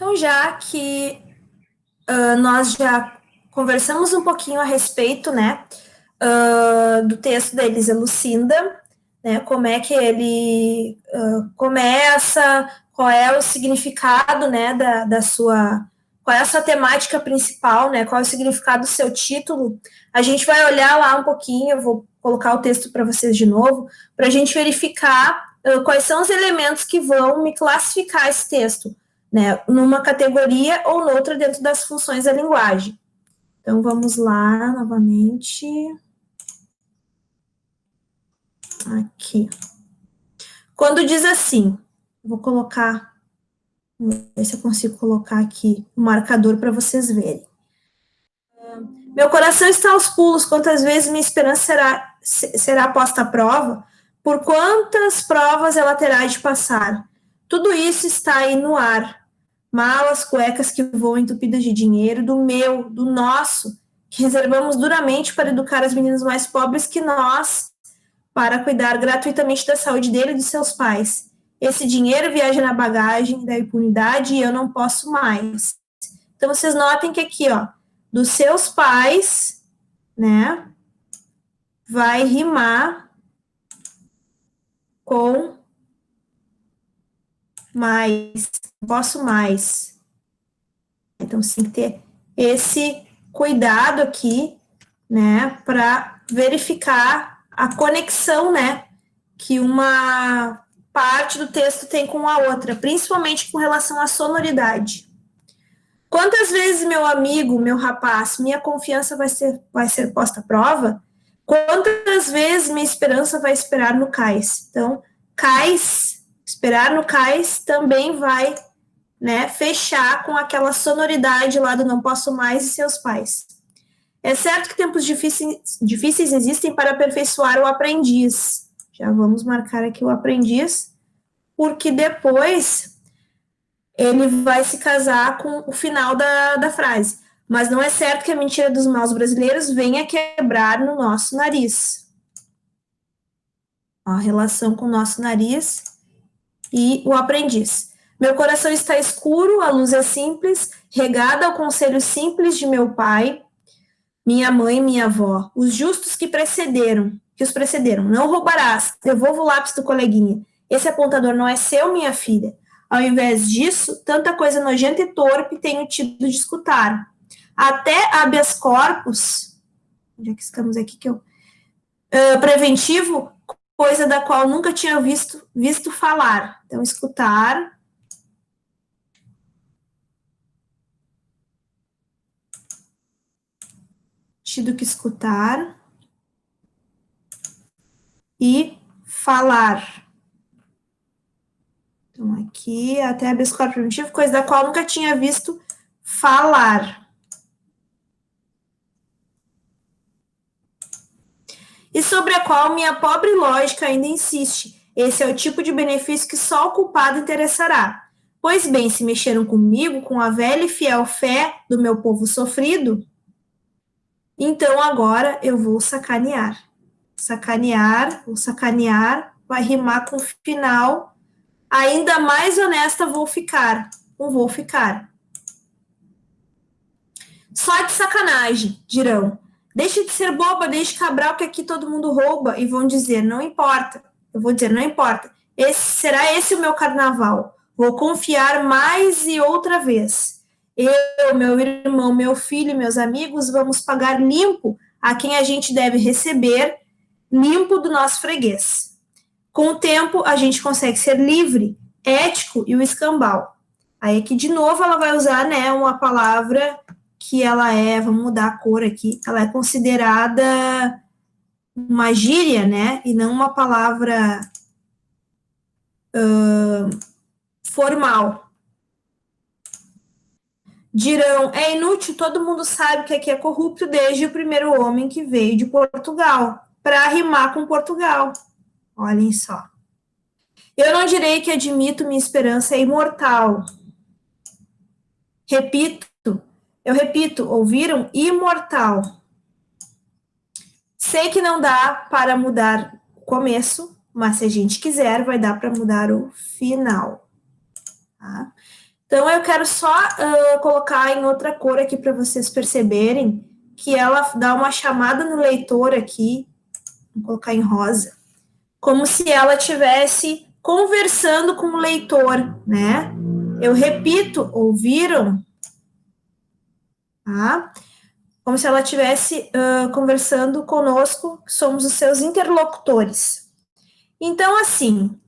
Então, já que nós já conversamos um pouquinho a respeito, né, do texto da Elisa Lucinda, né, como é que ele começa, qual é o significado, né, da sua, qual é a sua temática principal, né, qual é o significado do seu título. A gente vai olhar lá um pouquinho, eu vou colocar o texto para vocês de novo, para a gente verificar quais são os elementos que vão me classificar esse texto, né, numa categoria ou noutra dentro das funções da linguagem. Então, vamos lá, novamente. Aqui. Quando diz assim, vou colocar, vamos ver se eu consigo colocar aqui o marcador para vocês verem. Meu coração está aos pulos, quantas vezes minha esperança será posta à prova? Por quantas provas ela terá de passar? Tudo isso está aí no ar. Malas, cuecas que voam entupidas de dinheiro, do nosso, que reservamos duramente para educar as meninas mais pobres que nós, para cuidar gratuitamente da saúde dele e de seus pais. Esse dinheiro viaja na bagagem da impunidade e eu não posso mais. Então, vocês notem que aqui, ó, dos seus pais, né, vai rimar com mais, posso mais. Então, você tem que ter esse cuidado aqui, né, para verificar a conexão, né, que uma parte do texto tem com a outra, principalmente com relação à sonoridade. Quantas vezes, meu amigo, meu rapaz, minha confiança vai ser posta à prova? Quantas vezes minha esperança vai esperar no cais? Então, cais, esperar no cais também vai, né, fechar com aquela sonoridade lá do não posso mais e seus pais. É certo que tempos difíceis existem para aperfeiçoar o aprendiz. Já vamos marcar aqui o aprendiz, porque depois ele vai se casar com o final da frase. Mas não é certo que a mentira dos maus brasileiros venha quebrar no nosso nariz. Ó, a relação com o nosso nariz e o aprendiz. Meu coração está escuro, a luz é simples, regada ao conselho simples de meu pai, minha mãe e minha avó, os justos que os precederam. Não roubarás, devolva o lápis do coleguinha. Esse apontador não é seu, minha filha. Ao invés disso, tanta coisa nojenta e torpe tenho tido de escutar. Até habeas corpus, onde é que estamos aqui que eu... preventivo, coisa da qual nunca tinha visto falar. Então, escutar. Tido que escutar. E falar. Então, aqui, até habeas corpus preventivo, coisa da qual nunca tinha visto falar. E sobre a qual minha pobre lógica ainda insiste. Esse é o tipo de benefício que só o culpado interessará. Pois bem, se mexeram comigo, com a velha e fiel fé do meu povo sofrido, então agora eu vou sacanear. Sacanear, o sacanear vai rimar com o final. Ainda mais honesta vou ficar. Não vou ficar. Só de sacanagem, dirão. Deixe de ser boba, deixe cabral que aqui todo mundo rouba. E vão dizer, não importa. Eu vou dizer, não importa. Será esse o meu carnaval. Vou confiar mais e outra vez. Eu, meu irmão, meu filho e meus amigos vamos pagar limpo a quem a gente deve receber, limpo do nosso freguês. Com o tempo, a gente consegue ser livre, ético e o escambau. Aí aqui, de novo, ela vai usar, né, uma palavra que ela é, vamos mudar a cor aqui, ela é considerada uma gíria, né, e não uma palavra formal. Dirão, é inútil, todo mundo sabe que aqui é corrupto desde o primeiro homem que veio de Portugal, para rimar com Portugal. Olhem só. Eu não direi que admito minha esperança é imortal. Eu repito, ouviram? Imortal. Sei que não dá para mudar o começo, mas se a gente quiser, vai dar para mudar o final. Tá? Então, eu quero só colocar em outra cor aqui para vocês perceberem que ela dá uma chamada no leitor aqui, vou colocar em rosa, como se ela estivesse conversando com o leitor, né? Eu repito, ouviram? Tá? Como se ela estivesse conversando conosco, que somos os seus interlocutores. Então, assim,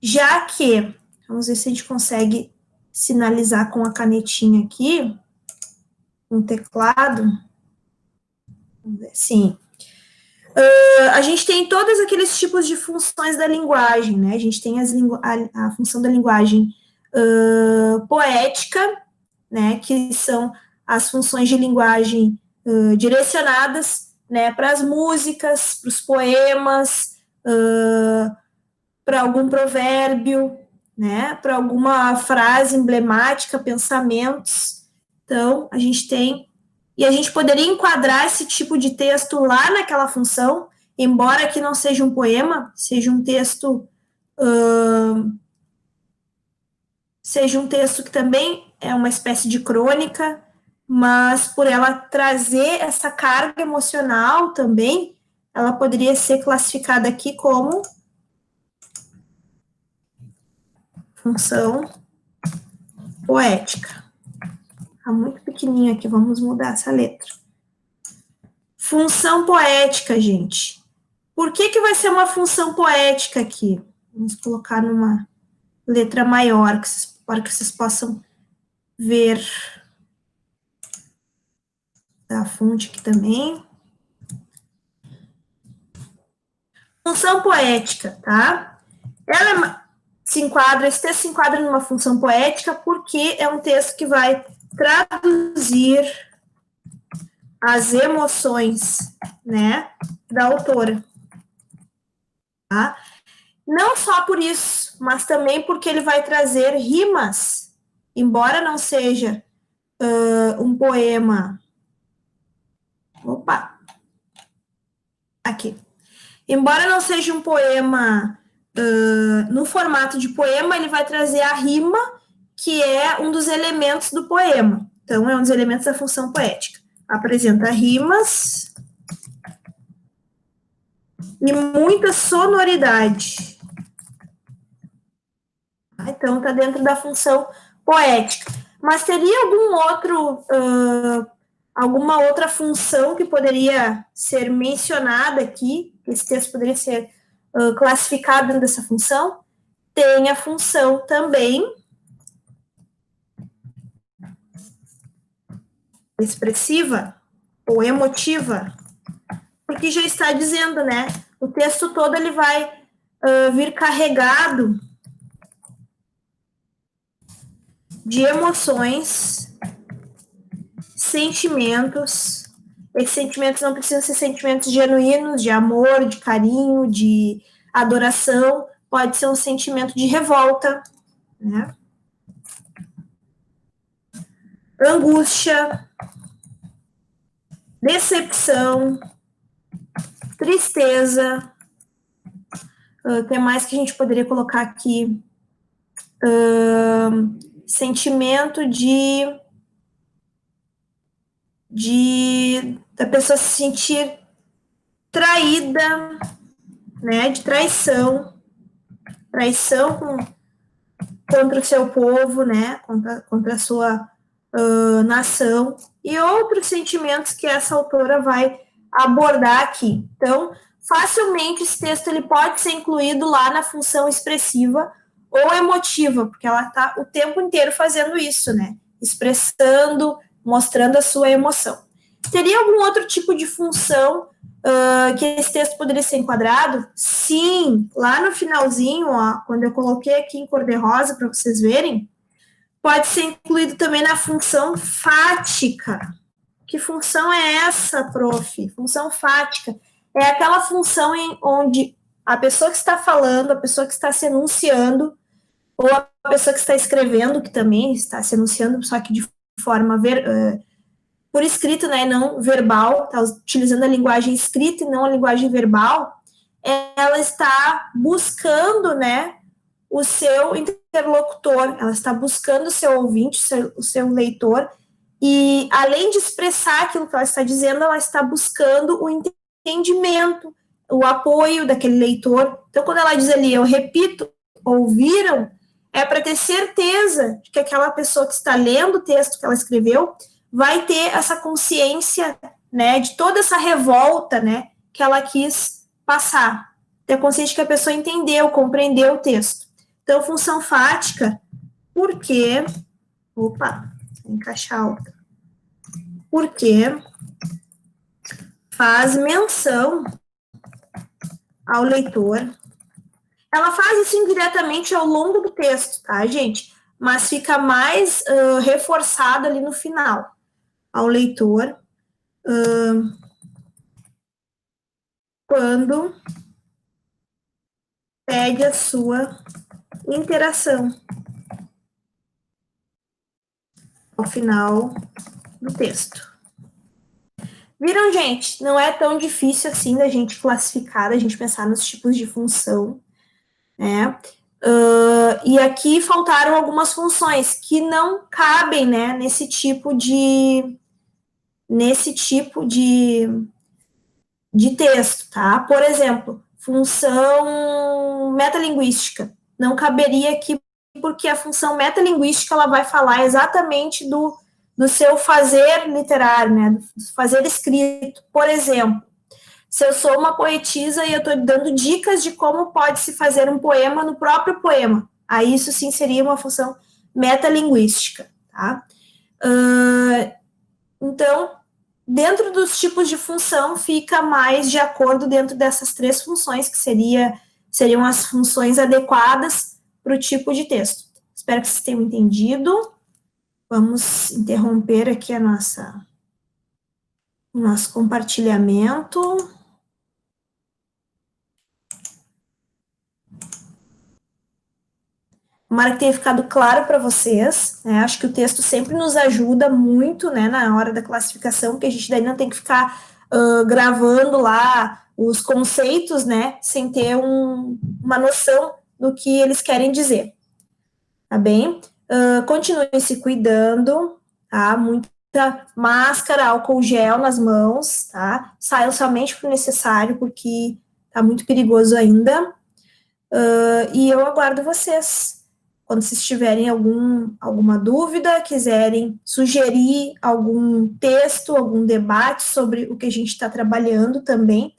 já que, vamos ver se a gente consegue sinalizar com a canetinha aqui, um teclado, vamos ver, sim. A gente tem todos aqueles tipos de funções da linguagem, né? A gente tem a função da linguagem poética, né? Que são as funções de linguagem direcionadas, né? Para as músicas, para os poemas, para algum provérbio, né? Para alguma frase emblemática, pensamentos. Então, a gente tem. E a gente poderia enquadrar esse tipo de texto lá naquela função, embora que não seja um poema, seja um texto que também é uma espécie de crônica, mas por ela trazer essa carga emocional também, ela poderia ser classificada aqui como função poética. Está muito pequenininho aqui, vamos mudar essa letra. Função poética, gente. Por que vai ser uma função poética aqui? Vamos colocar numa letra maior, para que vocês possam ver a fonte aqui também. Função poética, tá? Esse texto se enquadra numa função poética porque é um texto que vai traduzir as emoções, né, da autora. Tá? Não só por isso, mas também porque ele vai trazer rimas, embora não seja um poema. Opa! Aqui. Embora não seja um poema no formato de poema, ele vai trazer a rima, que é um dos elementos do poema. Então, é um dos elementos da função poética. Apresenta rimas e muita sonoridade. Então, está dentro da função poética. Mas teria alguma outra função que poderia ser mencionada aqui? Esse texto poderia ser classificado dentro dessa função? Tem a função também expressiva ou emotiva, porque já está dizendo, né? O texto todo ele vai vir carregado de emoções, sentimentos. Esses sentimentos não precisam ser sentimentos genuínos, de amor, de carinho, de adoração. Pode ser um sentimento de revolta, né? Angústia, decepção, tristeza. O que mais que a gente poderia colocar aqui? Sentimento da pessoa se sentir traída, né, de traição contra o seu povo, né, contra a sua nação, e outros sentimentos que essa autora vai abordar aqui. Então, facilmente esse texto ele pode ser incluído lá na função expressiva ou emotiva, porque ela está o tempo inteiro fazendo isso, né, expressando, mostrando a sua emoção. Teria algum outro tipo de função que esse texto poderia ser enquadrado? Sim, lá no finalzinho, ó, quando eu coloquei aqui em cor de rosa para vocês verem, pode ser incluído também na função fática. Que função é essa, prof? Função fática. É aquela função onde a pessoa que está falando, a pessoa que está se enunciando, ou a pessoa que está escrevendo, que também está se enunciando, só que de forma por escrito, né, não verbal, está utilizando a linguagem escrita e não a linguagem verbal, ela está buscando, né, o seu interlocutor, ela está buscando o seu ouvinte, o seu leitor, e além de expressar aquilo que ela está dizendo, ela está buscando o entendimento, o apoio daquele leitor. Então, quando ela diz ali, eu repito, ouviram, é para ter certeza de que aquela pessoa que está lendo o texto que ela escreveu vai ter essa consciência, né, de toda essa revolta, né, que ela quis passar. Ter consciência de que a pessoa entendeu, compreendeu o texto. Então, função fática, porque... Opa, vou encaixar outra. Porque faz menção ao leitor. Ela faz isso indiretamente ao longo do texto, tá, gente? Mas fica mais reforçado ali no final. Ao leitor, quando pede a sua interação ao final do texto. Viram, gente? Não é tão difícil assim da gente classificar, da gente pensar nos tipos de função, né? E aqui faltaram algumas funções que não cabem, né, nesse tipo de texto, tá? Por exemplo, função metalinguística. Não caberia aqui porque a função metalinguística ela vai falar exatamente do seu fazer literário, né? Do fazer escrito. Por exemplo, se eu sou uma poetisa e eu estou dando dicas de como pode se fazer um poema no próprio poema, aí isso sim seria uma função metalinguística, tá? Então, dentro dos tipos de função, fica mais de acordo dentro dessas três funções, que seriam as funções adequadas para o tipo de texto. Espero que vocês tenham entendido. Vamos interromper aqui o nosso compartilhamento. Tomara que tenha ficado claro para vocês, né? Acho que o texto sempre nos ajuda muito, né, na hora da classificação, porque a gente daí não tem que ficar gravando lá os conceitos, né, sem ter uma noção do que eles querem dizer, tá bem? Continuem se cuidando, tá? Muita máscara, álcool gel nas mãos, tá? Saiam somente para o necessário, porque tá muito perigoso ainda. E eu aguardo vocês. Quando vocês tiverem alguma dúvida, quiserem sugerir algum texto, algum debate sobre o que a gente está trabalhando também,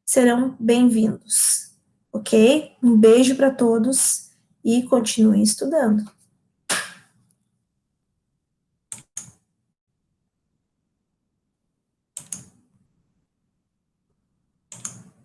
serão bem-vindos, ok? Um beijo para todos e continuem estudando.